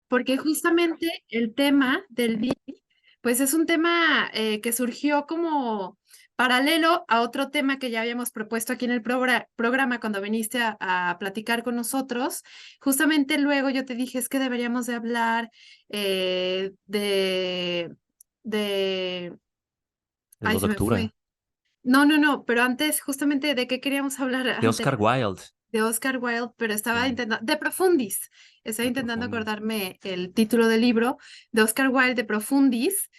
porque justamente el tema del día, pues es un tema que surgió como paralelo a otro tema que ya habíamos propuesto aquí en el programa cuando viniste a platicar con nosotros. Justamente luego yo te dije, es que deberíamos de hablar eh, de, de, El ay, 2 de se me octubre. fue. No, no, no, pero antes justamente de qué queríamos hablar De Oscar anterior Wilde. de Oscar Wilde, pero estaba Sí, intentando, de Profundis, estaba de intentando Profundis. acordarme el título del libro de Oscar Wilde de Profundis,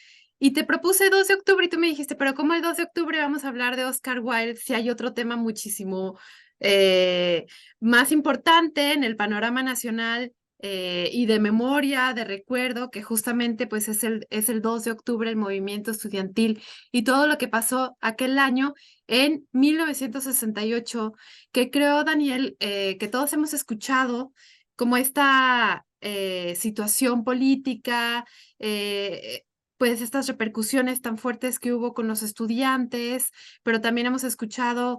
y te propuse 2 de octubre y tú me dijiste, pero ¿cómo el 2 de octubre vamos a hablar de Oscar Wilde si hay otro tema muchísimo eh, más importante en el panorama nacional y de memoria, de recuerdo, que justamente pues es el 2 de octubre, el movimiento estudiantil y todo lo que pasó aquel año en 1968 que creo, Daniel, que todos hemos escuchado como esta situación política, eh, pues estas repercusiones tan fuertes que hubo con los estudiantes, pero también hemos escuchado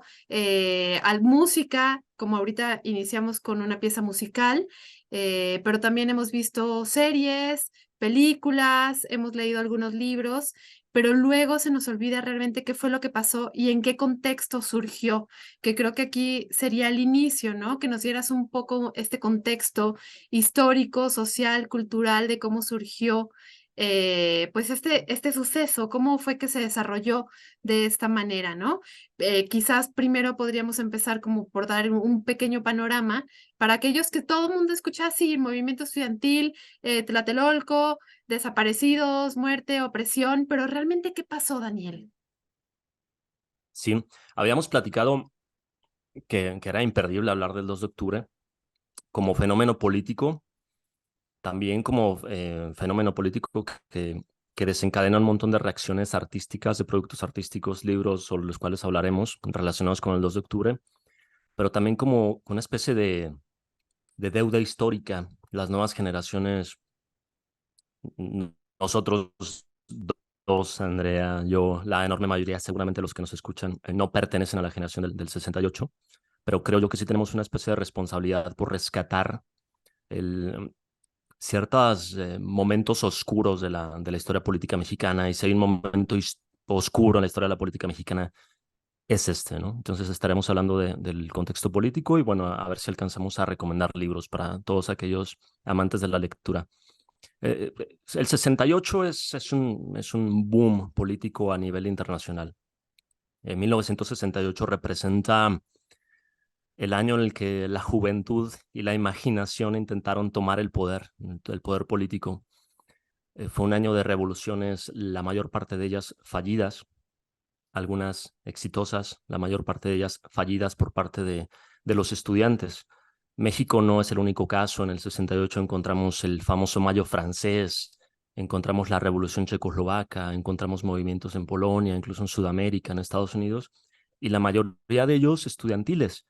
música, como ahorita iniciamos con una pieza musical, pero también hemos visto series, películas, hemos leído algunos libros, pero luego se nos olvida realmente qué fue lo que pasó y en qué contexto surgió, que creo que aquí sería el inicio, ¿no? Que nos dieras un poco este contexto histórico, social, cultural de cómo surgió, pues este suceso, cómo fue que se desarrolló de esta manera, ¿no? Quizás primero podríamos empezar como por dar un pequeño panorama para aquellos que todo el mundo escucha así, movimiento estudiantil, Tlatelolco, desaparecidos, muerte, opresión, pero realmente, ¿qué pasó, Daniel? Sí, habíamos platicado que era imperdible hablar del 2 de octubre como fenómeno político, también como fenómeno político que desencadena un montón de reacciones artísticas, de productos artísticos, libros sobre los cuales hablaremos relacionados con el 2 de octubre, pero también como una especie de deuda histórica. Las nuevas generaciones, nosotros dos, Andrea, yo, la enorme mayoría, seguramente los que nos escuchan, no pertenecen a la generación del 68, pero creo yo que sí tenemos una especie de responsabilidad por rescatar el, ciertos momentos oscuros de la historia política mexicana, y si hay un momento oscuro en la historia de la política mexicana, es este, ¿no? Entonces estaremos hablando del contexto político y bueno, a ver si alcanzamos a recomendar libros para todos aquellos amantes de la lectura. El 68 es un boom político a nivel internacional. 1968 representa el año en el que la juventud y la imaginación intentaron tomar el poder político. Fue un año de revoluciones, la mayor parte de ellas fallidas, algunas exitosas, la mayor parte de ellas fallidas por parte de los estudiantes. México no es el único caso. En el 68 encontramos el famoso Mayo francés, encontramos la Revolución checoslovaca, encontramos movimientos en Polonia, incluso en Sudamérica, en Estados Unidos, y la mayoría de ellos estudiantiles.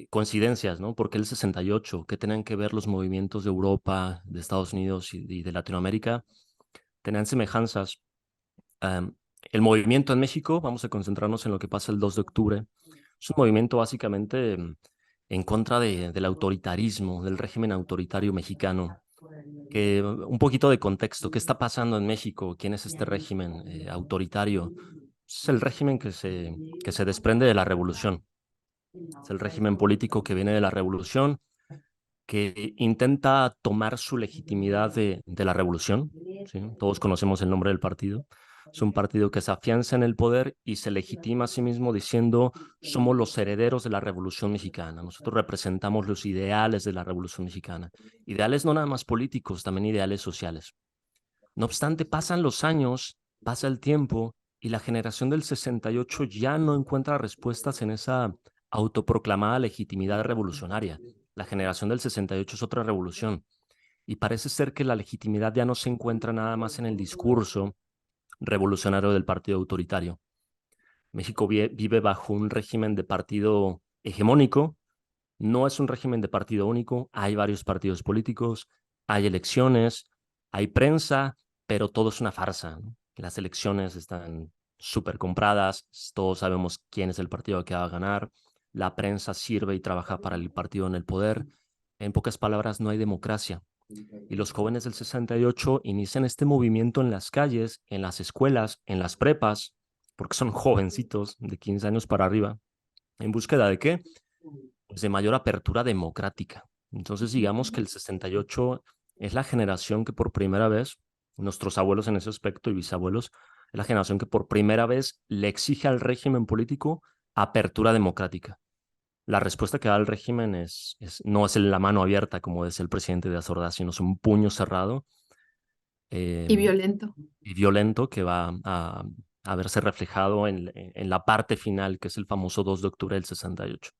Coincidencias, ¿no? ¿Por qué el 68? ¿Qué tenían que ver los movimientos de Europa, de Estados Unidos y de Latinoamérica? Tenían semejanzas. Um, el movimiento en México, vamos a concentrarnos en lo que pasa el 2 de octubre, es un movimiento básicamente en contra del autoritarismo, del régimen autoritario mexicano. Un poquito de contexto, ¿qué está pasando en México? ¿Quién es este régimen autoritario? Es el régimen que se desprende de la revolución. Es el régimen político que viene de la revolución, que intenta tomar su legitimidad de la revolución. ¿Sí? Todos conocemos el nombre del partido. Es un partido que se afianza en el poder y se legitima a sí mismo diciendo: somos los herederos de la Revolución Mexicana. Nosotros representamos los ideales de la Revolución Mexicana. Ideales no nada más políticos, también ideales sociales. No obstante, pasan los años, pasa el tiempo y la generación del 68 ya no encuentra respuestas en esa autoproclamada legitimidad revolucionaria. La generación del 68 es otra revolución y parece ser que la legitimidad ya no se encuentra nada más en el discurso revolucionario del partido autoritario. México vive bajo un régimen de partido hegemónico. No es un régimen de partido único, hay varios partidos políticos, hay elecciones, hay prensa, pero todo es una farsa, ¿no? Las elecciones están súper compradas, todos sabemos quién es el partido que va a ganar, la prensa sirve y trabaja para el partido en el poder. En pocas palabras, no hay democracia. Y los jóvenes del 68 inician este movimiento en las calles, en las escuelas, en las prepas, porque son jovencitos de 15 años para arriba. ¿En búsqueda de qué? Pues de mayor apertura democrática. Entonces, digamos que el 68 es la generación que por primera vez, nuestros abuelos en ese aspecto y bisabuelos, es la generación que por primera vez le exige al régimen político apertura democrática. La respuesta que da el régimen no es la mano abierta, como decía el presidente de Ordaz, sino es un puño cerrado eh, Y violento. y violento que va a verse reflejado en la parte final, que es el famoso 2 de octubre del 68.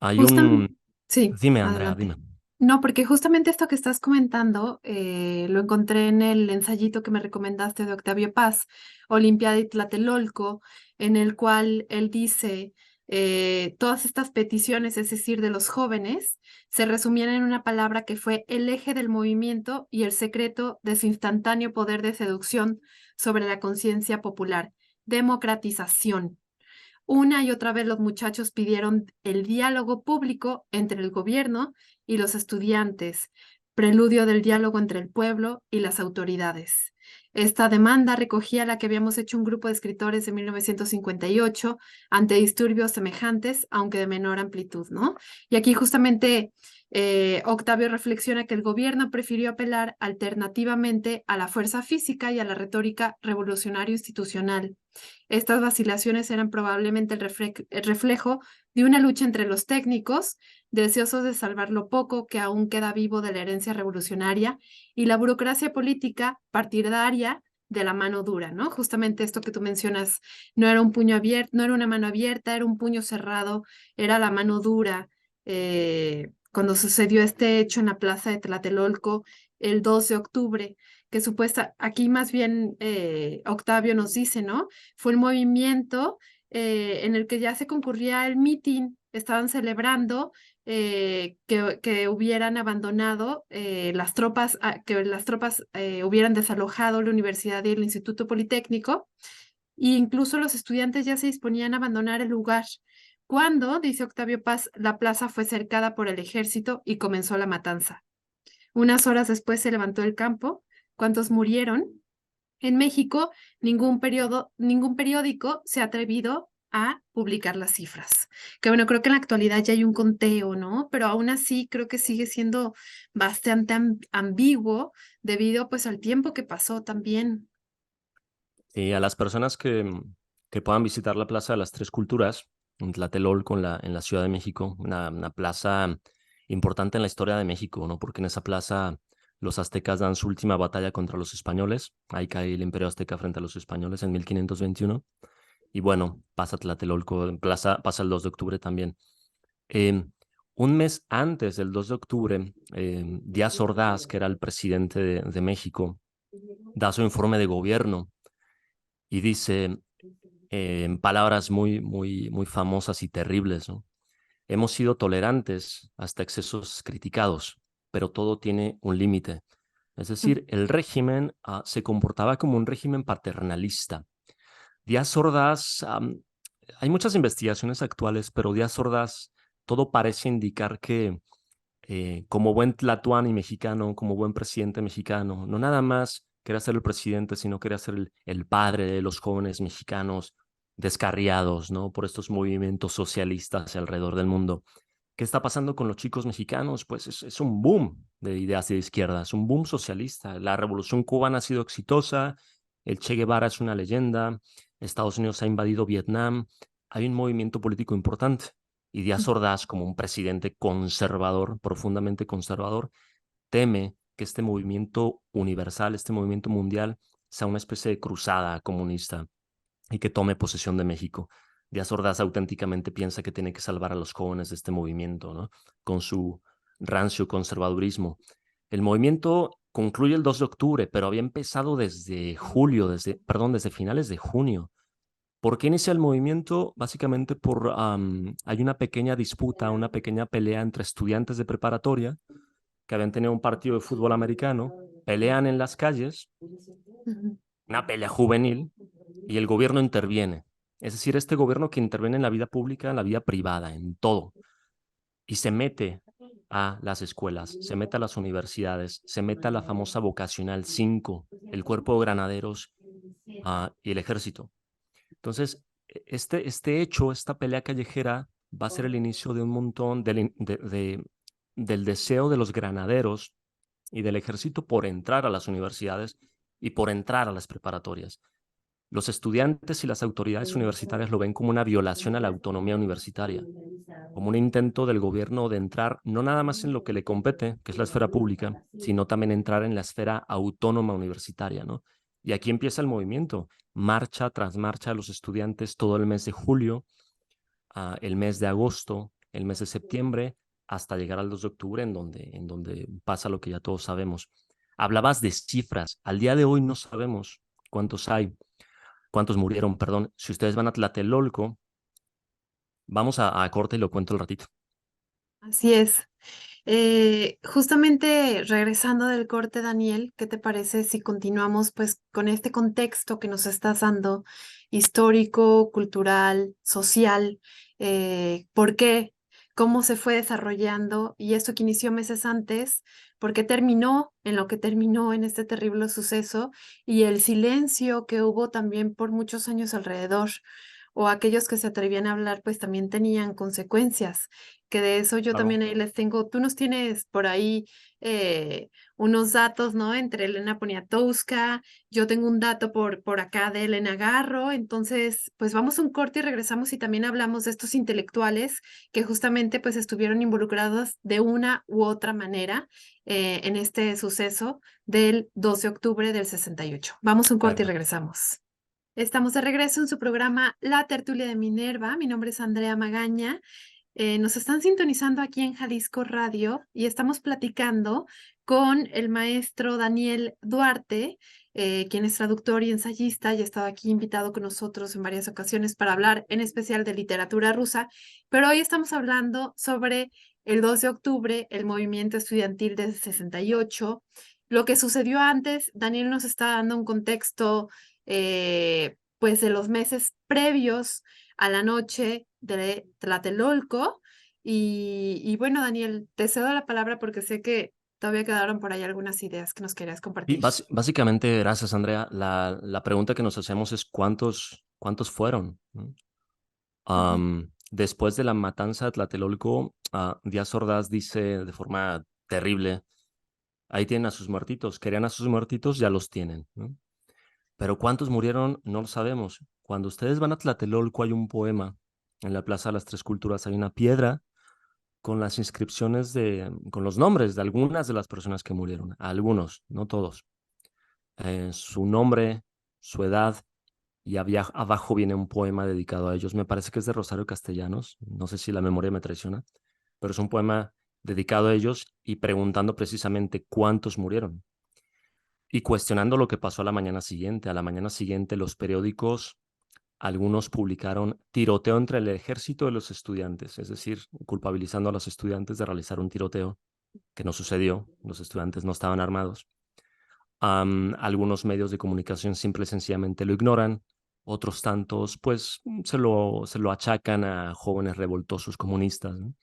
Hay Justamente, un... sí, Dime, Andrea, dime. adelante. No, porque justamente esto que estás comentando lo encontré en el ensayito que me recomendaste de Octavio Paz, Olimpiada y Tlatelolco, en el cual él dice todas estas peticiones, es decir, de los jóvenes, se resumían en una palabra que fue el eje del movimiento y el secreto de su instantáneo poder de seducción sobre la conciencia popular, democratización. Una y otra vez los muchachos pidieron el diálogo público entre el gobierno y los estudiantes, preludio del diálogo entre el pueblo y las autoridades. Esta demanda recogía la que habíamos hecho un grupo de escritores en 1958 ante disturbios semejantes, aunque de menor amplitud, ¿no? Y aquí justamente Octavio reflexiona que el gobierno prefirió apelar alternativamente a la fuerza física y a la retórica revolucionaria institucional. Estas vacilaciones eran probablemente el reflejo de una lucha entre los técnicos, deseosos de salvar lo poco que aún queda vivo de la herencia revolucionaria, y la burocracia política partidaria de la mano dura, ¿no? Justamente esto que tú mencionas, no era un puño abierto, no era una mano abierta, era un puño cerrado, era la mano dura. Cuando sucedió este hecho en la plaza de Tlatelolco el 2 de octubre, que aquí más bien Octavio nos dice, ¿no? Fue un movimiento en el que ya se concurría el mitin, estaban celebrando que hubieran abandonado las tropas, que las tropas hubieran desalojado la universidad y el Instituto Politécnico, e incluso los estudiantes ya se disponían a abandonar el lugar. Cuando, dice Octavio Paz, la plaza fue cercada por el ejército y comenzó la matanza. Unas horas después se levantó el campo. ¿Cuántos murieron? En México, ningún periódico se ha atrevido a publicar las cifras. Que bueno, creo que en la actualidad ya hay un conteo, ¿no? Pero aún así creo que sigue siendo bastante ambiguo debido pues al tiempo que pasó también. Y a las personas que puedan visitar la Plaza de las Tres Culturas, en Tlatelolco, en la Ciudad de México, una plaza importante en la historia de México, ¿no? Porque en esa plaza los aztecas dan su última batalla contra los españoles. Ahí cae el Imperio Azteca frente a los españoles en 1521. Y bueno, pasa Tlatelolco, pasa el 2 de octubre también. Eh, un mes antes del 2 de octubre, Díaz Ordaz, que era el presidente de México, da su informe de gobierno y dice en palabras muy famosas y terribles, ¿no? Hemos sido tolerantes hasta excesos criticados, pero todo tiene un límite. Es decir, el régimen se comportaba como un régimen paternalista. Díaz Ordaz, hay muchas investigaciones actuales, pero Díaz Ordaz, todo parece indicar que como buen tlatoani mexicano, como buen presidente mexicano, no nada más quería ser el presidente, sino quería ser el padre de los jóvenes mexicanos descarriados, ¿no? Por estos movimientos socialistas alrededor del mundo. ¿Qué está pasando con los chicos mexicanos? Pues es un boom de ideas de izquierda, es un boom socialista. La revolución cubana ha sido exitosa, el Che Guevara es una leyenda, Estados Unidos ha invadido Vietnam, hay un movimiento político importante. Y Díaz Ordaz, como un presidente conservador, profundamente conservador, teme que este movimiento universal, este movimiento mundial, sea una especie de cruzada comunista y que tome posesión de México. Díaz Ordaz auténticamente piensa que tiene que salvar a los jóvenes de este movimiento, ¿no? Con su rancio conservadurismo. El movimiento concluye el 2 de octubre, pero había empezado desde finales de junio. ¿Por qué inicia el movimiento? Básicamente hay una pequeña disputa, una pequeña pelea entre estudiantes de preparatoria que habían tenido un partido de fútbol americano, pelean en las calles, una pelea juvenil, y el gobierno interviene. Es decir, este gobierno que interviene en la vida pública, en la vida privada, en todo, y se mete a las escuelas, se mete a las universidades, se mete a la famosa vocacional 5, el cuerpo de granaderos y el ejército. Entonces, este hecho, esta pelea callejera, va a ser el inicio de un montón del deseo de los granaderos y del ejército por entrar a las universidades y por entrar a las preparatorias. Los estudiantes y las autoridades universitarias lo ven como una violación a la autonomía universitaria, como un intento del gobierno de entrar no nada más en lo que le compete, que es la esfera pública, sino también entrar en la esfera autónoma universitaria, ¿no? Y aquí empieza el movimiento, marcha tras marcha de los estudiantes todo el mes de julio, el mes de agosto, el mes de septiembre, hasta llegar al 2 de octubre, en donde pasa lo que ya todos sabemos. Hablabas de cifras. Al día de hoy no sabemos cuántos murieron, perdón. Si ustedes van a Tlatelolco, vamos a corte y lo cuento el ratito. Así es. Justamente regresando del corte, Daniel, ¿qué te parece si continuamos pues con este contexto que nos estás dando, histórico, cultural, social? ¿Por qué? ¿Cómo se fue desarrollando? Y esto que inició meses antes, ¿por qué terminó en lo que terminó en este terrible suceso? Y el silencio que hubo también por muchos años alrededor, o aquellos que se atrevían a hablar, pues también tenían consecuencias, que de eso yo Claro. también ahí les tengo, tú nos tienes por ahí unos datos, ¿no? Entre Elena Poniatowska, yo tengo un dato por acá de Elena Garro, entonces pues vamos a un corte y regresamos y también hablamos de estos intelectuales que justamente pues estuvieron involucrados de una u otra manera en este suceso del 12 de octubre del 68. Vamos a un corte y Perfecto. regresamos. Estamos de regreso en su programa La Tertulia de Minerva. Mi nombre es Andrea Magaña. Nos están sintonizando aquí en Jalisco Radio y estamos platicando con el maestro Daniel Duarte, quien es traductor y ensayista y ha estado aquí invitado con nosotros en varias ocasiones para hablar en especial de literatura rusa, pero hoy estamos hablando sobre el 2 de octubre, el movimiento estudiantil del 68, lo que sucedió antes. Daniel nos está dando un contexto pues de los meses previos a la noche de Tlatelolco. Y bueno, Daniel, te cedo la palabra porque sé que todavía quedaron por ahí algunas ideas que nos querías Y compartir. básicamente, gracias, Andrea. La pregunta que nos hacemos es cuántos fueron, ¿no? Ujú. Después de la matanza de Tlatelolco, Díaz Ordaz dice de forma terrible, ahí tienen a sus muertitos, querían a sus muertitos, ya los tienen, ¿no? Pero cuántos murieron, no lo sabemos. Cuando ustedes van a Tlatelolco hay un poema, en la Plaza de las Tres Culturas hay una piedra con las inscripciones con los nombres de algunas de las personas que murieron, algunos, no todos. Su nombre, su edad, y abajo viene un poema dedicado a ellos. Me parece que es de Rosario Castellanos, no sé si la memoria me traiciona, pero es un poema dedicado a ellos y preguntando precisamente cuántos murieron y cuestionando lo que pasó a la mañana siguiente. A la mañana siguiente los periódicos, algunos publicaron tiroteo entre el ejército y los estudiantes, es decir, culpabilizando a los estudiantes de realizar un tiroteo que no sucedió, los estudiantes no estaban armados. Algunos medios de comunicación simple y sencillamente lo ignoran, otros tantos pues se lo achacan a jóvenes revoltosos comunistas, ¿no?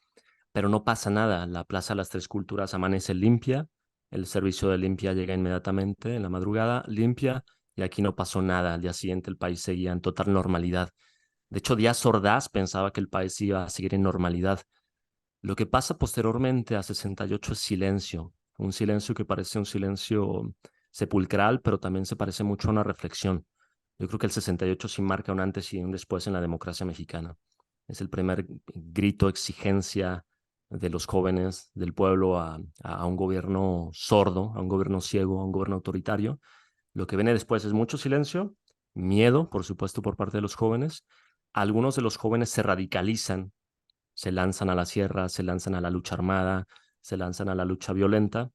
Pero no pasa nada, la Plaza de las Tres Culturas amanece limpia, el servicio de limpia llega inmediatamente en la madrugada, limpia, y aquí no pasó nada. Al día siguiente el país seguía en total normalidad. De hecho, Díaz Ordaz pensaba que el país iba a seguir en normalidad. Lo que pasa posteriormente a 68 es silencio, un silencio que parece un silencio sepulcral, pero también se parece mucho a una reflexión. Yo creo que el 68 sí marca un antes y un después en la democracia mexicana. Es el primer grito, exigencia de los jóvenes, del pueblo a un gobierno sordo, a un gobierno ciego, a un gobierno autoritario. Lo que viene después es mucho silencio, miedo, por supuesto, por parte de los jóvenes. Algunos de los jóvenes se radicalizan, se lanzan a la sierra, se lanzan a la lucha armada, se lanzan a la lucha violenta,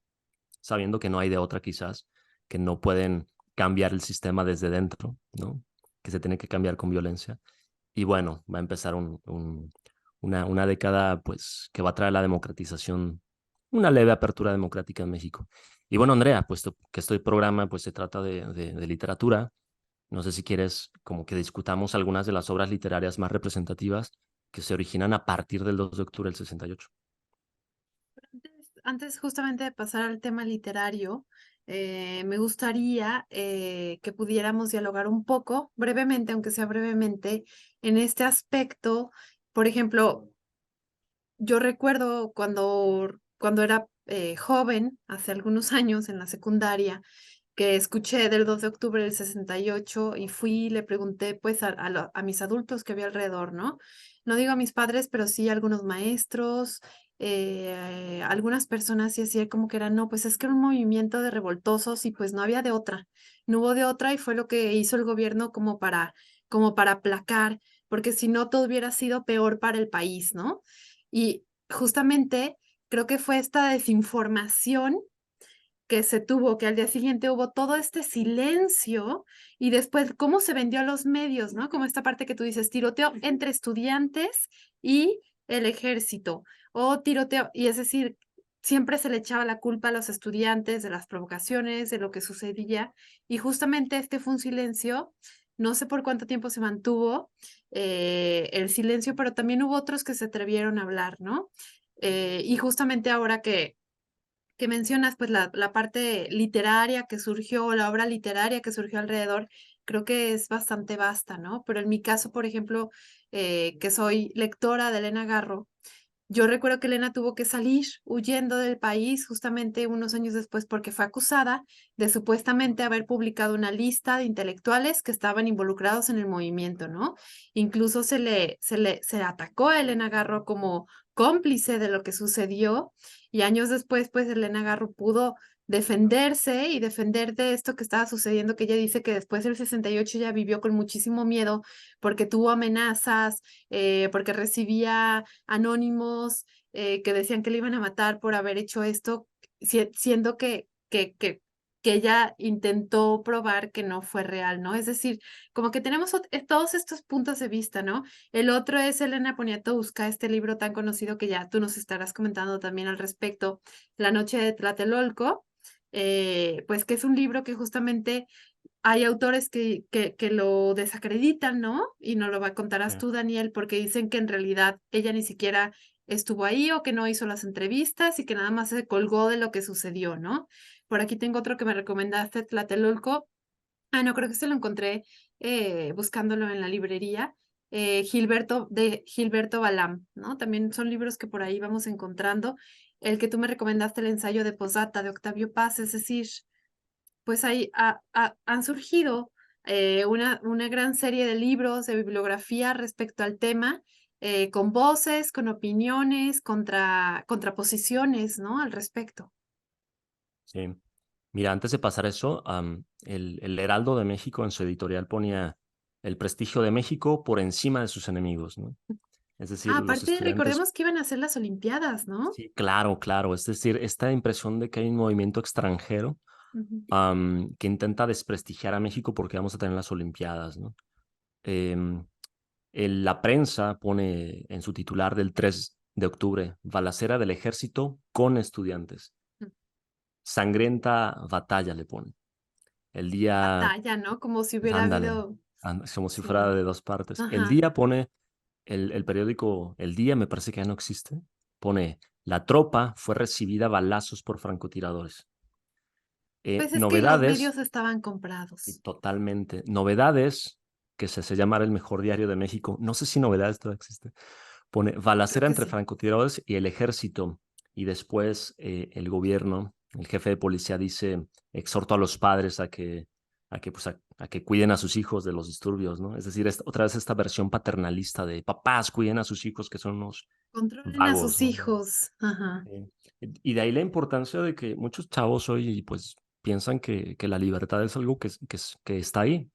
sabiendo que no hay de otra quizás, que no pueden cambiar el sistema desde dentro, ¿no? Que se tiene que cambiar con violencia. Y bueno, va a empezar una década pues que va a traer la democratización, una leve apertura democrática en México. Y bueno, Andrea, puesto que este programa pues se trata de literatura, no sé si quieres como que discutamos algunas de las obras literarias más representativas que se originan a partir del 2 de octubre del 68. antes justamente de pasar al tema literario, me gustaría que pudiéramos dialogar un poco, brevemente, aunque sea brevemente, en este aspecto. Por ejemplo, yo recuerdo cuando era joven, hace algunos años en la secundaria, que escuché del 2 de octubre del 68 y fui y le pregunté pues a mis adultos que había alrededor, ¿no? No digo a mis padres, pero sí a algunos maestros, algunas personas y así como que era, no, pues es que era un movimiento de revoltosos y pues no había de otra, no hubo de otra y fue lo que hizo el gobierno como para aplacar, porque si no todo hubiera sido peor para el país, ¿no? Y justamente creo que fue esta desinformación que se tuvo, que al día siguiente hubo todo este silencio y después cómo se vendió a los medios, ¿no? Como esta parte que tú dices, tiroteo entre estudiantes y el ejército, o tiroteo, y es decir, siempre se le echaba la culpa a los estudiantes de las provocaciones, de lo que sucedía, y justamente este fue un silencio, no sé por cuánto tiempo se mantuvo el silencio, pero también hubo otros que se atrevieron a hablar, ¿no? Y justamente ahora que mencionas, pues la parte literaria que surgió, la obra literaria que surgió alrededor, creo que es bastante vasta, ¿no? Pero en mi caso, por ejemplo, que soy lectora de Elena Garro, yo recuerdo que Elena tuvo que salir huyendo del país justamente unos años después porque fue acusada de supuestamente haber publicado una lista de intelectuales que estaban involucrados en el movimiento, ¿no? Incluso se atacó a Elena Garro como cómplice de lo que sucedió y años después, pues Elena Garro pudo defenderse y defender de esto que estaba sucediendo, que ella dice que después del 68 ya vivió con muchísimo miedo porque tuvo amenazas, porque recibía anónimos que decían que le iban a matar por haber hecho esto, siendo que ella intentó probar que no fue real, ¿no? Es decir, como que tenemos todos estos puntos de vista, ¿no? El otro es Elena Poniatowska, este libro tan conocido que ya tú nos estarás comentando también al respecto, La noche de Tlatelolco, pues que es un libro que justamente hay autores que lo desacreditan, ¿no? Y no lo contarás Sí. tú, Daniel, porque dicen que en realidad ella ni siquiera estuvo ahí o que no hizo las entrevistas y que nada más se colgó de lo que sucedió, ¿no? Por aquí tengo otro que me recomendaste, Tlatelolco. Ah, no, creo que se lo encontré buscándolo en la librería. Gilberto Balam, ¿no? También son libros que por ahí vamos encontrando. El que tú me recomendaste, el ensayo de Posdata de Octavio Paz, es decir, pues ahí han surgido una gran serie de libros, de bibliografía respecto al tema, con voces, con opiniones, contraposiciones, ¿no? Al respecto. Sí. Mira, antes de pasar eso, el Heraldo de México en su editorial ponía el prestigio de México por encima de sus enemigos, ¿no? Es decir, Ah, los aparte, estudiantes, recordemos que iban a hacer las Olimpiadas, ¿no? sí, claro, claro. Es decir, esta impresión de que hay un movimiento extranjero Ujú. que intenta desprestigiar a México porque vamos a tener las Olimpiadas, ¿no? Em, la prensa pone en su titular del 3 de octubre, balacera del ejército con estudiantes. Sangrienta batalla le pone. El día, Batalla, ¿no? Como si pues hubiera ándale, habido, como si fuera sí, de dos partes. El ajá, día pone, el periódico El Día, me parece que ya no existe, pone, la tropa fue recibida a balazos por francotiradores. pues es que los Novedades, medios estaban y comprados. totalmente, novedades, que se hace llamar el mejor diario de México. No sé si novedades todavía existe. Pone Creo balacera que entre sí. francotiradores y el ejército. Y después el gobierno, el jefe de policía dice, exhorto a los padres a que cuiden a sus hijos de los disturbios, ¿no? Es decir, otra vez esta versión paternalista de papás cuiden a sus hijos que son unos Controlen a vagos, sus ¿no? hijos. Ajá. Eh, y de ahí la importancia de que muchos chavos hoy pues piensan que la libertad es algo que está ahí,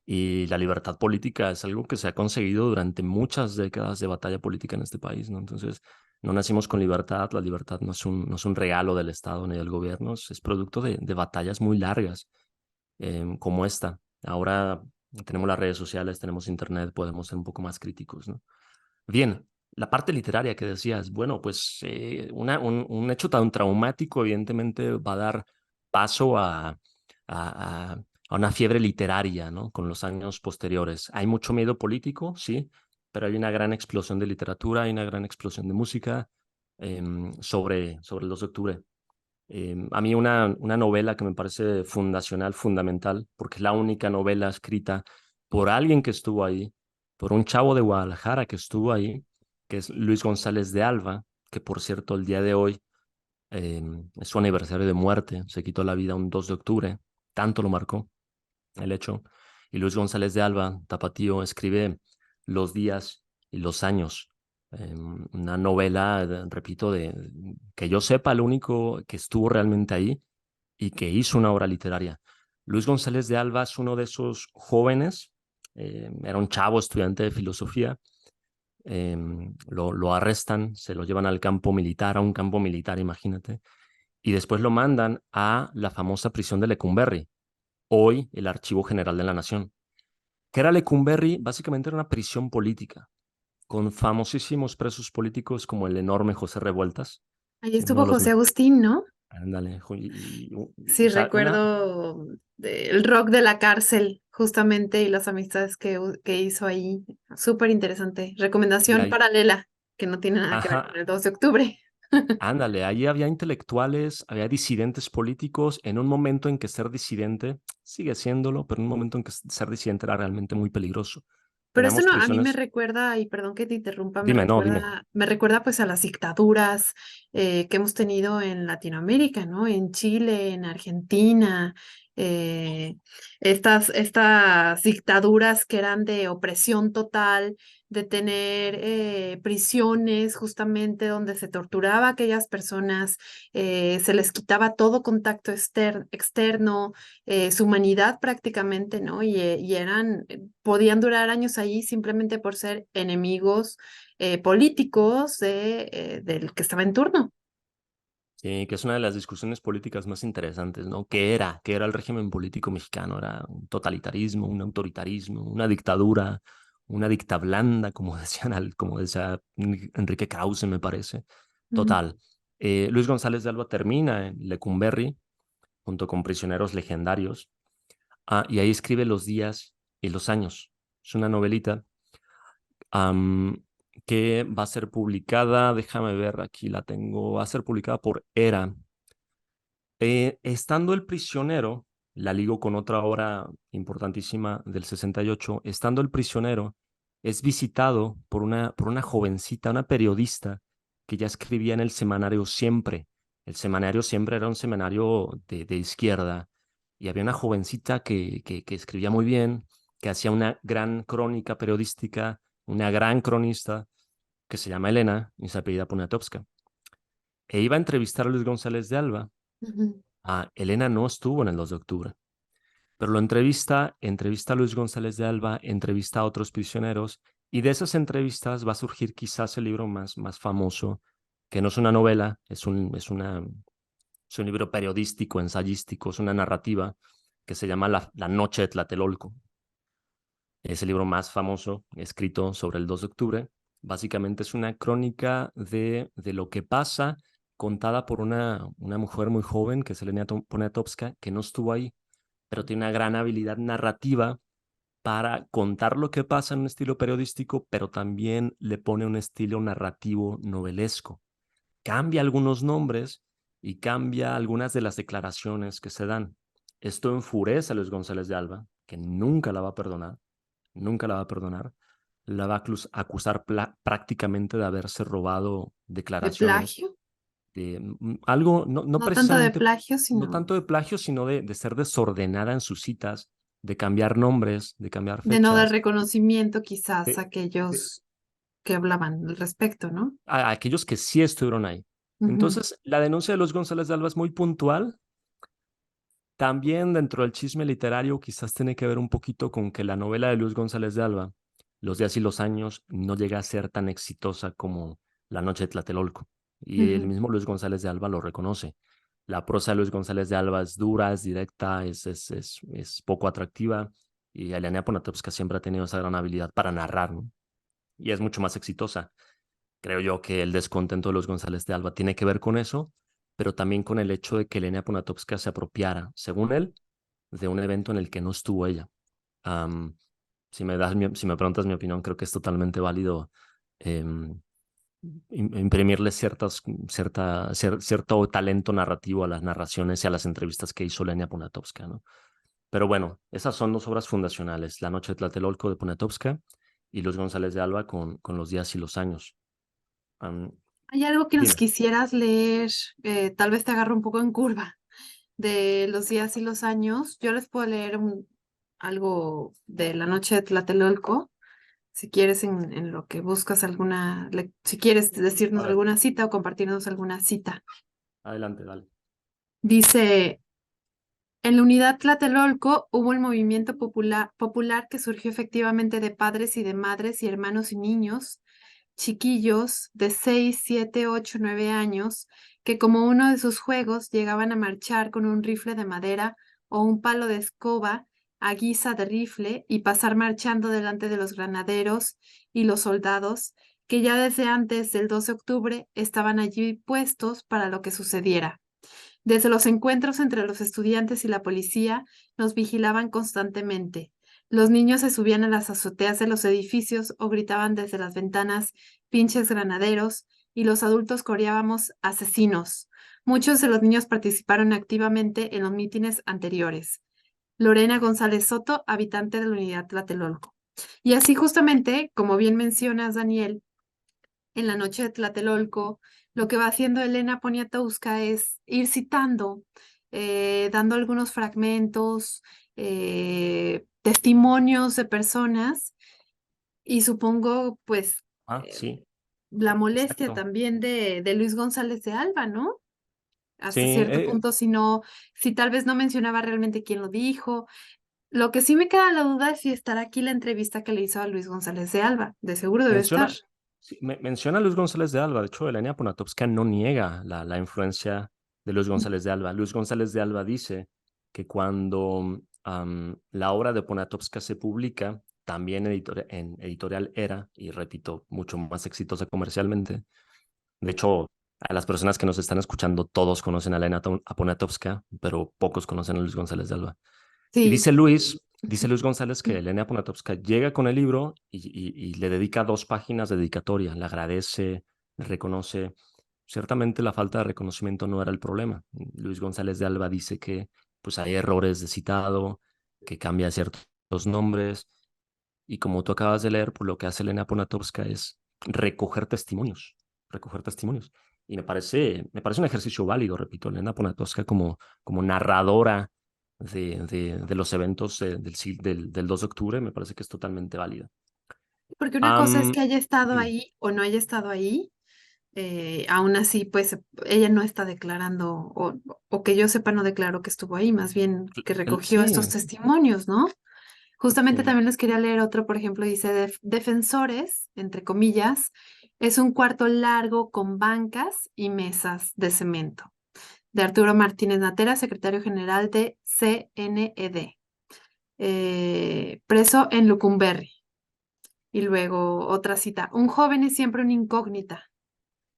y la libertad política es algo que se ha conseguido durante muchas décadas de batalla política en este país, ¿no? Entonces, no nacimos con libertad, la libertad no es un regalo del Estado ni del gobierno, es producto de batallas muy largas como esta. Ahora tenemos las redes sociales, tenemos internet, podemos ser un poco más críticos, ¿no? Bien, la parte literaria que decías, bueno, pues un hecho tan traumático evidentemente va a dar paso a una fiebre literaria, ¿no? Con los años posteriores. Hay mucho miedo político, sí, pero hay una gran explosión de literatura, hay una gran explosión de música. sobre el 2 de octubre. A mí una novela que me parece fundacional, fundamental, porque es la única novela escrita por alguien que estuvo ahí, por un chavo de Guadalajara que estuvo ahí, que es Luis González de Alba, que por cierto el día de hoy es su aniversario de muerte, se quitó la vida un 2 de octubre, tanto lo marcó el hecho. Y Luis González de Alba, tapatío, escribe Los días y los años, una novela, repito, que yo sepa, el único que estuvo realmente ahí y que hizo una obra literaria. Luis González de Alba es uno de esos jóvenes, era un chavo estudiante de filosofía, lo arrestan, se lo llevan al campo militar, a un campo militar, imagínate, y después lo mandan a la famosa prisión de Lecumberri, hoy el Archivo General de la Nación. ¿Qué era Lecumberri? Básicamente era una prisión política, con famosísimos presos políticos como el enorme José Revueltas, Ahí uno estuvo de los... José Agustín, ¿no? Ándale, Sí, o sea, recuerdo el rock de la cárcel, justamente, y las amistades que hizo ahí. Súper interesante. y Recomendación ahí, paralela, que no tiene nada que ver con ajá, el 2 de octubre. ándale, ahí había intelectuales, había disidentes políticos, en un momento en que ser disidente, sigue siéndolo, pero en un momento en que ser disidente era realmente muy peligroso. Pero eso Teníamos no, a mí me prisiones, recuerda, y perdón que te interrumpa, dime, no, dime. me recuerda pues a las dictaduras que hemos tenido en Latinoamérica, ¿no? En Chile, en Argentina, eh, estas dictaduras que eran de opresión total, de tener prisiones justamente donde se torturaba a aquellas personas, se les quitaba todo contacto externo, su humanidad prácticamente, ¿no? Y eran, podían durar años allí simplemente por ser enemigos políticos del que estaba en turno. Sí, que es una de las discusiones políticas más interesantes, ¿no? ¿Qué era? ¿Qué era el régimen político mexicano? ¿Era un totalitarismo, un autoritarismo, una dictadura, una dicta blanda, como decían, como decía Enrique Krause, me parece? Ujú. Total. Luis González de Alba termina en Lecumberri junto con prisioneros legendarios, y ahí escribe Los días y los años. Es una novelita am, que va a ser publicada, déjame ver, aquí la tengo, va a ser publicada por Era. Estando el prisionero, la ligo con otra obra importantísima del 68. Estando el prisionero, es visitado por una jovencita, una periodista que ya escribía en el semanario Siempre. El semanario Siempre era un semanario de izquierda y había una jovencita que escribía muy bien, que hacía una gran crónica periodística, una gran cronista que se llama Elena y se apellida Poniatowska. E iba a entrevistar a Luis González de Alba. Ujú. Elena no estuvo en el 2 de octubre, pero lo entrevista a Luis González de Alba, entrevista a otros prisioneros, y de esas entrevistas va a surgir quizás el libro más famoso, que no es una novela, es un libro periodístico, ensayístico, es una narrativa que se llama La Noche de Tlatelolco. Es el libro más famoso escrito sobre el 2 de octubre. Básicamente es una crónica de lo que pasa contada por una mujer muy joven, que es Elena Poniatowska, que no estuvo ahí, pero tiene una gran habilidad narrativa para contar lo que pasa en un estilo periodístico, pero también le pone un estilo narrativo novelesco. Cambia algunos nombres y cambia algunas de las declaraciones que se dan. Esto enfurece a Luis González de Alba, que nunca la va a perdonar, nunca la va a perdonar. La va a acusar prácticamente de haberse robado ¿De declaraciones, plagio? de algo, no No tanto de precisamente, plagio, no sino tanto de plagio, sino de ser desordenada en sus citas, de cambiar nombres, de cambiar de no dar fechas, reconocimiento quizás a de, de- aquellos que hablaban al respecto, ¿no? a aquellos que sí estuvieron ahí. Ujú. Entonces, la denuncia de Luis González de Alba es muy puntual. También dentro del chisme literario quizás tiene que ver un poquito con que la novela de Luis González de Alba, Los días y los años, no llega a ser tan exitosa como La noche de Tlatelolco. Y el Ujú. mismo Luis González de Alba lo reconoce. La prosa de Luis González de Alba es dura, es directa, es poco atractiva. Y Elena Poniatowska siempre ha tenido esa gran habilidad para narrar, ¿no? Y es mucho más exitosa. Creo yo que el descontento de los González de Alba tiene que ver con eso, pero también con el hecho de que Elena Poniatowska se apropiara, según él, de un evento en el que no estuvo ella. Am, si me preguntas mi opinión, creo que es totalmente válido em, imprimirle cierto talento narrativo a las narraciones y a las entrevistas que hizo Lenia Poniatowska, ¿no? Pero bueno, esas son dos obras fundacionales, La noche de Tlatelolco de Poniatowska y Luis González de Alba con Los días y los años. ¿Hay algo que nos Dime. quisieras leer? Tal vez te agarro un poco en curva de los días y los años. Yo les puedo leer algo de La noche de Tlatelolco, si quieres en lo que buscas si quieres A decirnos ver, alguna cita o compartirnos alguna cita. adelante, dale. Dice, en la unidad Tlatelolco hubo el movimiento popular que surgió efectivamente de padres y de madres y hermanos y niños, chiquillos de 6, 7, 8, 9 años, que como uno de sus juegos llegaban a marchar con un rifle de madera o un palo de escoba a guisa de rifle y pasar marchando delante de los granaderos y los soldados, que ya desde antes del 12 de octubre estaban allí puestos para lo que sucediera. Desde los encuentros entre los estudiantes y la policía nos vigilaban constantemente. Los niños se subían a las azoteas de los edificios o gritaban desde las ventanas pinches granaderos y los adultos coreábamos asesinos. Muchos de los niños participaron activamente en los mítines anteriores. Lorena González Soto, habitante de la unidad Tlatelolco. Y así justamente, como bien mencionas, Daniel, en la noche de Tlatelolco, lo que va haciendo Elena Poniatowska es ir citando, dando algunos fragmentos, testimonios de personas y supongo pues eh, Sí, la molestia exacto. también de Luis González de Alba, ¿no? Sí, Hasta cierto punto, si tal vez no mencionaba realmente quién lo dijo. Lo que sí me queda la duda es si estará aquí la entrevista que le hizo a Luis González de Alba. De seguro debe estar. menciona a Luis González de Alba. De hecho, Elena Poniatowska no niega la influencia de Luis González de Alba. Luis González de Alba dice que cuando la obra de Poniatowska se publica, también en Editorial Era, y repito, mucho más exitosa comercialmente. De hecho, a las personas que nos están escuchando, todos conocen a Elena Poniatowska, pero pocos conocen a Luis González de Alba. Y Sí. dice Luis González que Elena Poniatowska llega con el libro y le dedica 2 páginas de dedicatoria. Le agradece, le reconoce. Ciertamente la falta de reconocimiento no era el problema. Luis González de Alba dice que pues hay errores de citado, que cambia ciertos nombres. Y como tú acabas de leer, pues lo que hace Elena Poniatowska es recoger testimonios, recoger testimonios. Y me parece un ejercicio válido, repito, Elena Poniatowska como narradora de los eventos del 2 de octubre, me parece que es totalmente válida. Porque una cosa es Am, que haya estado Dime. ahí o no haya estado ahí, aún así, pues ella no está declarando, o que yo sepa, no declaró que estuvo ahí, más bien que recogió estos Sí, testimonios, ¿no? Justamente sí. también les quería leer otro, por ejemplo, dice, defensores, entre comillas, es un cuarto largo con bancas y mesas de cemento, de Arturo Martínez Natera, secretario general de CNED, preso en Lucumberri. Y luego otra cita, un joven es siempre una incógnita.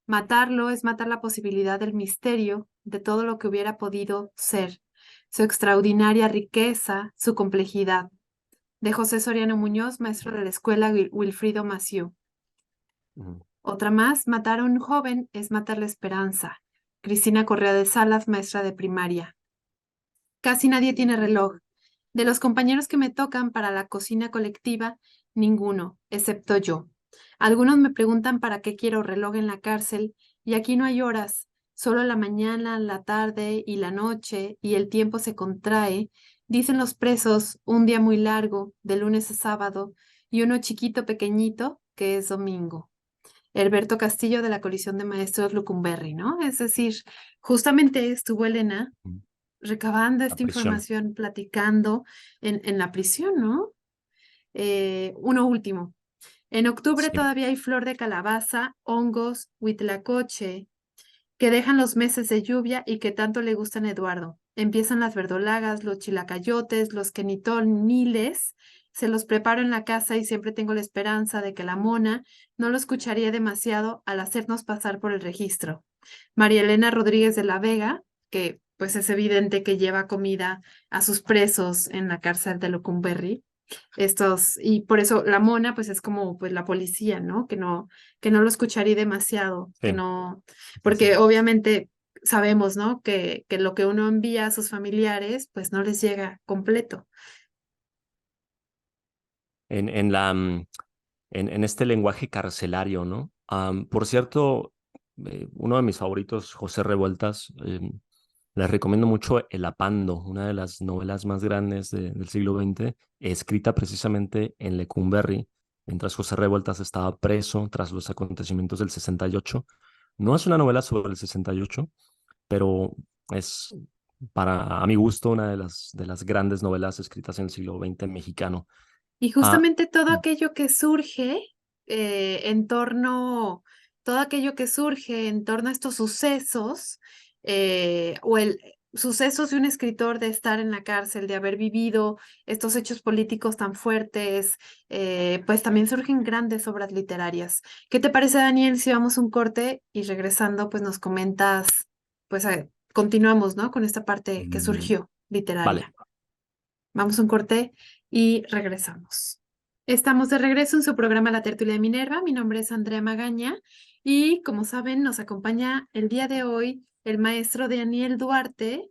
Matarlo es matar la posibilidad del misterio de todo lo que hubiera podido ser, su extraordinaria riqueza, su complejidad. De José Soriano Muñoz, maestro de la escuela Wilfrido Maciú. Ujú, Otra más, matar a un joven es matar la esperanza. Cristina Correa de Salas, maestra de primaria. Casi nadie tiene reloj. De los compañeros que me tocan para la cocina colectiva, ninguno, excepto yo. Algunos me preguntan para qué quiero reloj en la cárcel, y aquí no hay horas, solo la mañana, la tarde y la noche, y el tiempo se contrae. Dicen los presos, un día muy largo, de lunes a sábado, y uno chiquito pequeñito, que es domingo. Herberto Castillo de la Colisión de Maestros Lucumberri, ¿no? Es decir, justamente estuvo Elena ujú. recabando La esta prisión. información, platicando en la prisión, ¿no? Uno último. En octubre Sí. todavía hay flor de calabaza, hongos, huitlacoche, que dejan los meses de lluvia y que tanto le gustan a Eduardo. Empiezan las verdolagas, los chilacayotes, los quenitoniles. Se los preparo en la casa y siempre tengo la esperanza de que la mona no lo escucharía demasiado al hacernos pasar por el registro. María Elena Rodríguez de la Vega, que pues es evidente que lleva comida a sus presos en la cárcel de Locumberri. y por eso la mona, pues es como pues la policía, ¿no? Que no lo escucharía demasiado, que Sí, no, sí, sí. porque obviamente sabemos, ¿no? Que lo que uno envía a sus familiares, pues no les llega completo. En la, en este lenguaje carcelario, ¿no? Por cierto, uno de mis favoritos, José Revueltas, les recomiendo mucho El Apando, una de las novelas más grandes del siglo XX, escrita precisamente en Lecumberri, mientras José Revueltas estaba preso tras los acontecimientos del 68. No es una novela sobre el 68, pero es, a mi gusto, una de las grandes novelas escritas en el siglo XX mexicano. Y Ah, justamente todo aquello que surge en torno, todo aquello que surge en torno a estos sucesos, o el sucesos de un escritor de estar en la cárcel, de haber vivido estos hechos políticos tan fuertes, pues también surgen grandes obras literarias. ¿Qué te parece, Daniel, si vamos a un corte y regresando, pues nos comentas, pues continuamos, ¿no? Con esta parte que mm, surgió vale. literaria. Vamos a un corte y regresamos. Estamos de regreso en su programa La Tertulia de Minerva. Mi nombre es Andrea Magaña y como saben nos acompaña el día de hoy el maestro Daniel Duarte,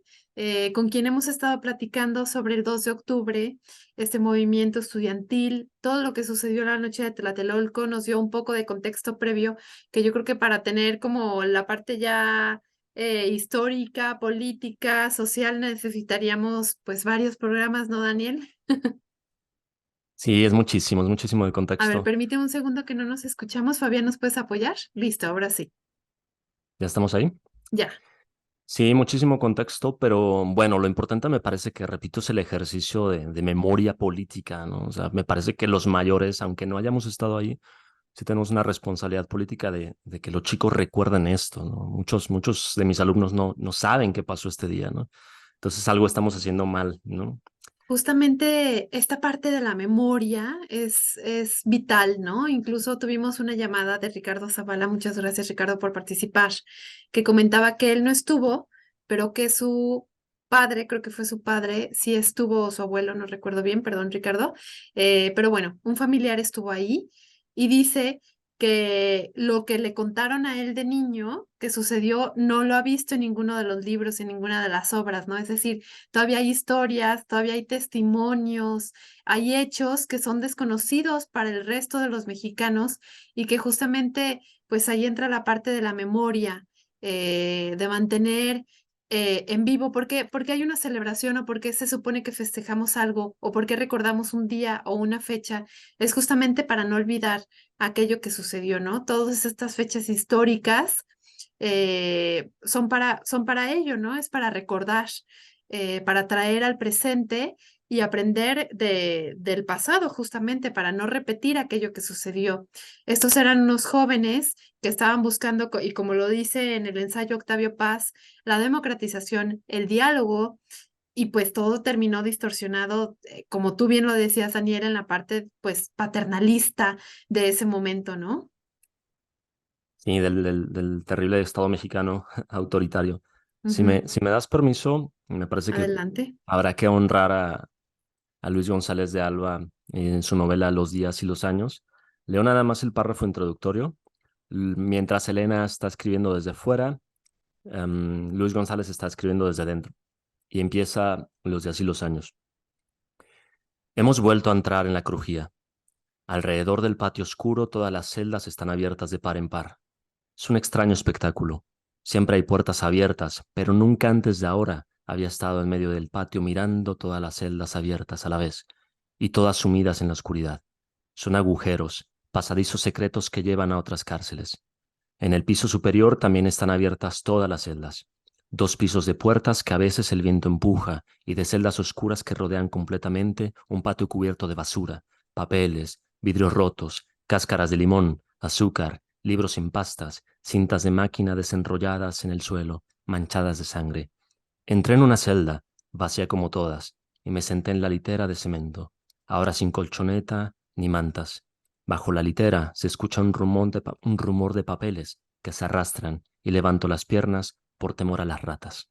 con quien hemos estado platicando sobre el 2 de octubre, este movimiento estudiantil, todo lo que sucedió la noche de Tlatelolco, nos dio un poco de contexto previo que yo creo que para tener como la parte ya histórica, política, social, necesitaríamos pues varios programas, ¿no, Daniel? Sí, es muchísimo de A ver, contexto. permíteme un segundo que no nos escuchamos. Fabián, ¿nos puedes apoyar? Listo, ahora sí. ¿Ya estamos ahí? Ya. Sí, muchísimo contexto, pero bueno, lo importante me parece que, repito, es el ejercicio de memoria política, ¿no? O sea, me parece que los mayores, aunque no hayamos estado ahí, sí tenemos una responsabilidad política de que los chicos recuerden esto, ¿no? Muchos de mis alumnos no saben qué pasó este día, ¿no? Entonces algo estamos haciendo mal, ¿no? Justamente esta parte de la memoria es vital, ¿no? Incluso tuvimos una llamada de Ricardo Zavala, muchas gracias Ricardo por participar, que comentaba que él no estuvo, pero que su padre, creo que fue su padre, sí estuvo, o su abuelo, no recuerdo bien, perdón Ricardo, pero bueno, un familiar estuvo ahí y dice que lo que le contaron a él de niño que sucedió no lo ha visto en ninguno de los libros, en ninguna de las obras, ¿no? Es decir, todavía hay historias, todavía hay testimonios, hay hechos que son desconocidos para el resto de los mexicanos y que justamente pues ahí entra la parte de la memoria, de mantener en vivo, porque hay una celebración o porque se supone que festejamos algo o porque recordamos un día o una fecha, es justamente para no olvidar aquello que sucedió, ¿no? Todas estas fechas históricas son para ello, ¿no? Es para recordar, para traer al presente y aprender del pasado, justamente para no repetir aquello que sucedió. Estos eran unos jóvenes que estaban buscando, y como lo dice en el ensayo Octavio Paz, la democratización, el diálogo, y pues todo terminó distorsionado, como tú bien lo decías, Daniel, en la parte pues paternalista de ese momento, ¿no? Sí, del terrible Estado mexicano autoritario. Ujú. Si me das permiso, me parece que Adelante. habrá que honrar a Luis González de Alba en su novela Los días y los años. Leo nada más el párrafo introductorio. Mientras Elena está escribiendo desde fuera, Luis González está escribiendo desde dentro. Y empieza Los días y los años. Hemos vuelto a entrar en la crujía. Alrededor del patio oscuro todas las celdas están abiertas de par en par. Es un extraño espectáculo. Siempre hay puertas abiertas, pero nunca antes de ahora había estado en medio del patio mirando todas las celdas abiertas a la vez, y todas sumidas en la oscuridad. Son agujeros, pasadizos secretos que llevan a otras cárceles. En el piso superior también están abiertas todas las celdas. Dos pisos de puertas que a veces el viento empuja y de celdas oscuras que rodean completamente un patio cubierto de basura, papeles, vidrios rotos, cáscaras de limón, azúcar, libros sin pastas, cintas de máquina desenrolladas en el suelo, manchadas de sangre. Entré en una celda, vacía como todas, y me senté en la litera de cemento, ahora sin colchoneta ni mantas. Bajo la litera se escucha un rumor de papeles que se arrastran y levanto las piernas por temor a las ratas.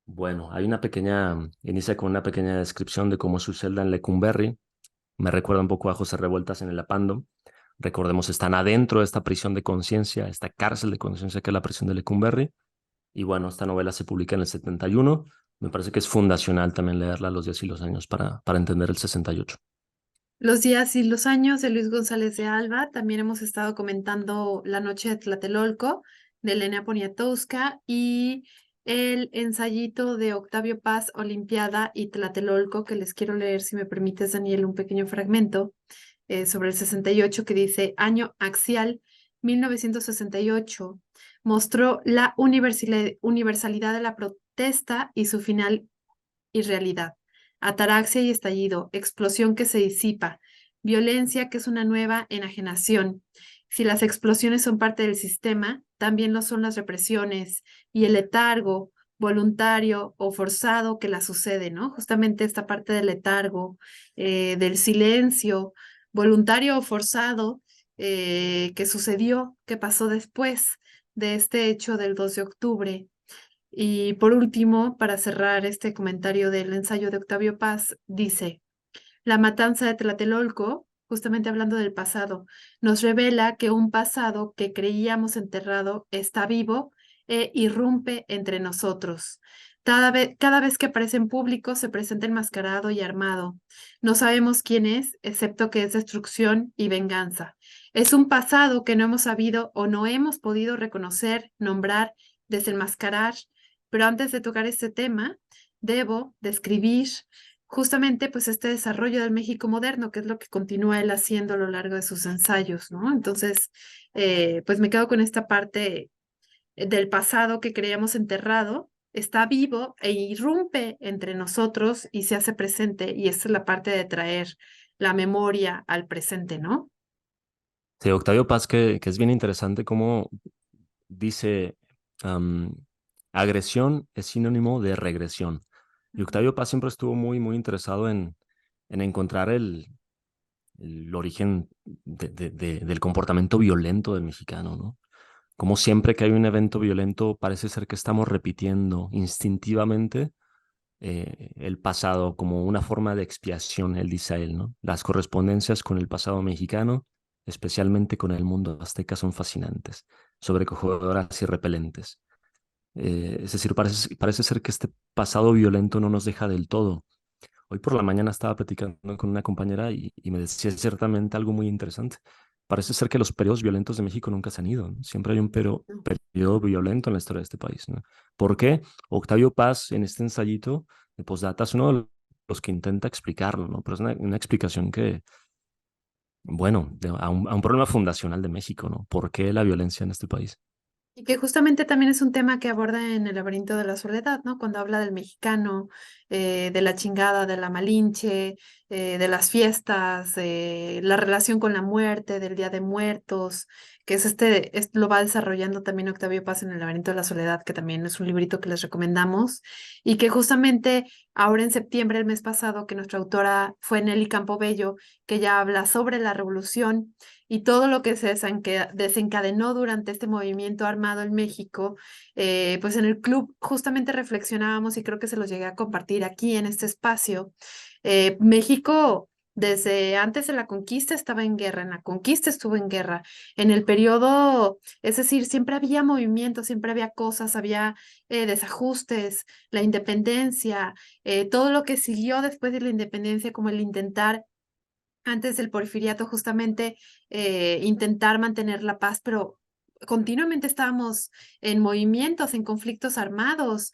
Bueno, inicia con una pequeña descripción de cómo es su celda en Lecumberri. Me recuerda un poco a José Revueltas en El Apando. Recordemos, están adentro de esta prisión de conciencia, esta cárcel de conciencia que es la prisión de Lecumberri. Y bueno, esta novela se publica en el 71. Me parece que es fundacional también leerla a los días y los años para entender el 68. Los días y los años de Luis González de Alba. También hemos estado comentando La noche de Tlatelolco de Elena Poniatowska y el ensayito de Octavio Paz, Olimpiada y Tlatelolco, que les quiero leer, si me permites, Daniel, un pequeño fragmento sobre el 68 que dice: Año axial 1968 mostró la universalidad de la protesta y su final y realidad. Ataraxia y estallido, explosión que se disipa, violencia que es una nueva enajenación. Si las explosiones son parte del sistema, también lo son las represiones y el letargo voluntario o forzado que la sucede, ¿no? Justamente esta parte del letargo, del silencio, voluntario o forzado, que sucedió, que pasó después de este hecho del 2 de octubre. Y por último, para cerrar este comentario del ensayo de Octavio Paz, dice: la matanza de Tlatelolco, justamente hablando del pasado, nos revela que un pasado que creíamos enterrado está vivo e irrumpe entre nosotros. Cada vez que aparece en público se presenta enmascarado y armado. No sabemos quién es, excepto que es destrucción y venganza. Es un pasado que no hemos sabido o no hemos podido reconocer, nombrar, desenmascarar. Pero antes de tocar este tema, debo describir justamente pues este desarrollo del México moderno, que es lo que continúa él haciendo a lo largo de sus ensayos, ¿no? Entonces, pues me quedo con esta parte del pasado que creíamos enterrado, está vivo e irrumpe entre nosotros y se hace presente, y esta es la parte de traer la memoria al presente, ¿no? Sí, Octavio Paz, que es bien interesante cómo dice, am, agresión es sinónimo de regresión. Y Octavio Paz siempre estuvo muy interesado en encontrar el origen del comportamiento violento del mexicano, ¿no? Como siempre que hay un evento violento, parece ser que estamos repitiendo instintivamente el pasado como una forma de expiación, él dice a él, ¿no? Las correspondencias con el pasado mexicano, especialmente con el mundo azteca, son fascinantes, sobrecogedoras y repelentes. Es decir, parece ser que este pasado violento no nos deja del todo. Hoy por la mañana estaba platicando con una compañera y me decía ciertamente algo muy interesante. Parece ser que los periodos violentos de México nunca se han ido, ¿no? Siempre hay un periodo violento en la historia de este país, ¿no? ¿Por qué? Octavio Paz, en este ensayito de postdata, es uno de los que intenta explicarlo, ¿no? Pero es una explicación que, bueno, a un problema fundacional de México, ¿no? ¿Por qué la violencia en este país? Y que justamente también es un tema que aborda en El laberinto de la soledad, ¿no? Cuando habla del mexicano, de la chingada, de la Malinche, de las fiestas, la relación con la muerte, del Día de Muertos, que lo va desarrollando también Octavio Paz en El laberinto de la soledad, que también es un librito que les recomendamos, y que justamente ahora en septiembre, el mes pasado, que nuestra autora fue Nelly Campobello, que ya habla sobre la revolución y todo lo que se desencadenó durante este movimiento armado en México. Pues en el club justamente reflexionábamos, y creo que se los llegué a compartir aquí en este espacio. México desde antes de la conquista estaba en guerra, en la conquista estuvo en guerra, en el periodo, es decir, siempre había movimientos, siempre había cosas, había desajustes, la independencia, todo lo que siguió después de la independencia, como el intentar antes del porfiriato, justamente intentar mantener la paz, pero continuamente estábamos en movimientos, en conflictos armados,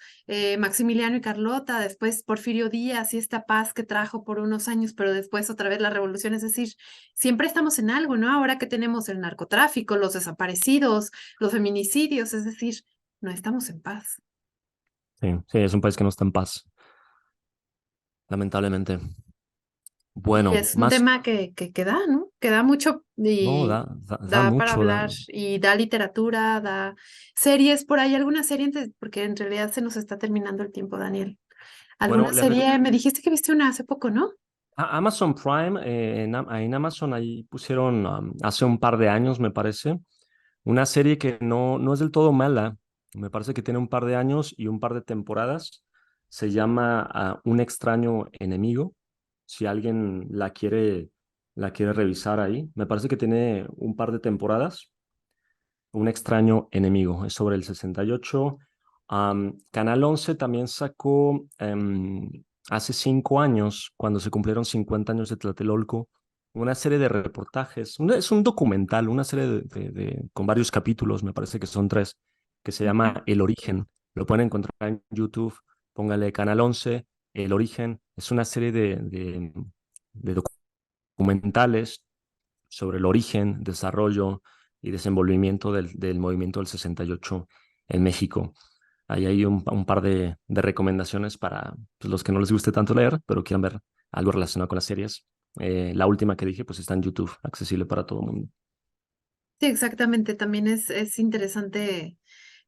Maximiliano y Carlota, después Porfirio Díaz y esta paz que trajo por unos años, pero después otra vez la revolución, es decir, siempre estamos en algo, ¿no? Ahora que tenemos el narcotráfico, los desaparecidos, los feminicidios, es decir, no estamos en paz. Sí, sí, es un país que no está en paz, lamentablemente. Y Bueno, es un más, tema que da, ¿no? Que da mucho no, y da da para mucho, hablar y da literatura, da series por ahí, alguna serie, porque en realidad se nos está terminando el tiempo, Daniel. Bueno, ¿Alguna serie? Me dijiste que viste una hace poco, ¿no? Amazon Prime, en Amazon ahí pusieron hace un par de años, me parece, una serie que no es del todo mala. Me parece que tiene un par de años y un par de temporadas. Se llama Un extraño enemigo. Si alguien la quiere revisar ahí. Me parece que tiene un par de temporadas. Un extraño enemigo. Es sobre el 68. Canal 11 también sacó hace 5 años, cuando se cumplieron 50 años de Tlatelolco, una serie de reportajes. Es un documental, una serie con varios capítulos, me parece que son 3, que se Ujú. llama El Origen. Lo pueden encontrar en YouTube. Póngale Canal 11, El Origen. Es una serie de documentales sobre el origen, desarrollo y desenvolvimiento del movimiento del 68 en México. Ahí hay un par de recomendaciones para pues, los que no les guste tanto leer, pero quieran ver algo relacionado con las series. La última que dije, pues está en YouTube, accesible para todo el mundo. Sí, exactamente. También es interesante.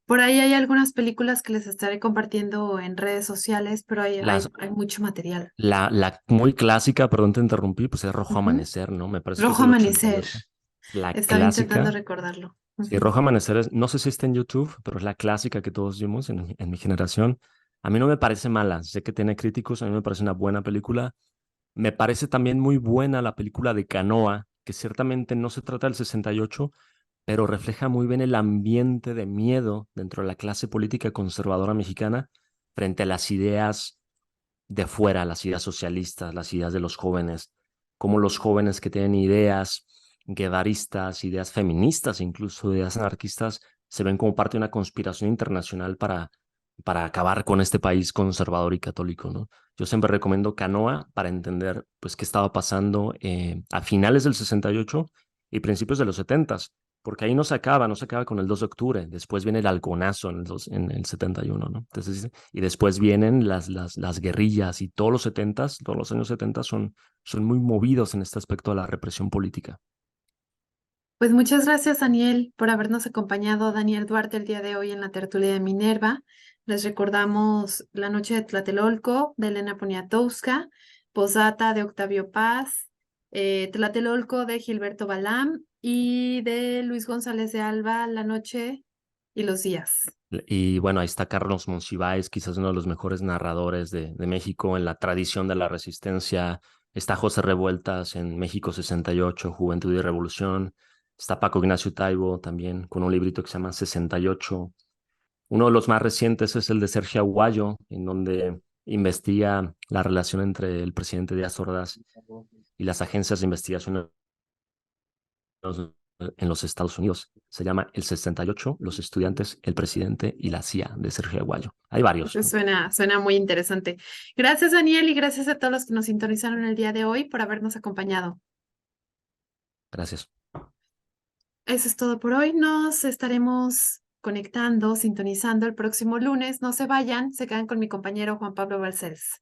Por ahí hay algunas películas que les estaré compartiendo en redes sociales, pero Las, hay mucho material. la muy clásica, perdón te interrumpí, pues es Rojo Ujú. Amanecer, ¿no? Me parece que es Rojo del Amanecer. 88. La Estaba intentando clásica. recordarlo. Sí, Ujú. Rojo Amanecer no sé si está en YouTube, pero es la clásica que todos vimos en mi generación. A mí no me parece mala, sé que tiene críticos, a mí me parece una buena película. Me parece también muy buena la película de Canoa, que ciertamente no se trata del 68, pero refleja muy bien el ambiente de miedo dentro de la clase política conservadora mexicana frente a las ideas de fuera, las ideas socialistas, las ideas de los jóvenes, como los jóvenes que tienen ideas guevaristas, ideas feministas, incluso ideas anarquistas, se ven como parte de una conspiración internacional para acabar con este país conservador y católico, ¿no? Yo siempre recomiendo Canoa para entender pues qué estaba pasando a finales del 68 y principios de los 70, porque ahí no se acaba con el 2 de octubre, después viene el halconazo en el 71, ¿no? Entonces, y después vienen las guerrillas y todos los 70, todos los años 70 son muy movidos en este aspecto de la represión política. Pues muchas gracias, Daniel, por habernos acompañado, Daniel Duarte, el día de hoy en la tertulia de Minerva. Les recordamos La Noche de Tlatelolco, de Elena Poniatowska, Posdata, de Octavio Paz, Tlatelolco, de Gilberto Balam, y de Luis González de Alba, La Noche y los Días. Y bueno, ahí está Carlos Monsiváis, quizás uno de los mejores narradores de México en la tradición de la resistencia. Está José Revueltas en México 68, Juventud y Revolución. Está Paco Ignacio Taibo también con un librito que se llama 68. Uno de los más recientes es el de Sergio Aguayo, en donde investiga la relación entre el presidente Díaz Ordaz y las agencias de investigación en los Estados Unidos. Se llama El 68, los estudiantes, el presidente y la CIA, de Sergio Aguayo. Hay varios, Pues ¿no? suena muy interesante. Gracias, Daniel, y gracias a todos los que nos sintonizaron el día de hoy por habernos acompañado. Gracias. Eso es todo por hoy. Nos estaremos conectando, sintonizando el próximo lunes. No se vayan, se quedan con mi compañero Juan Pablo Balcells.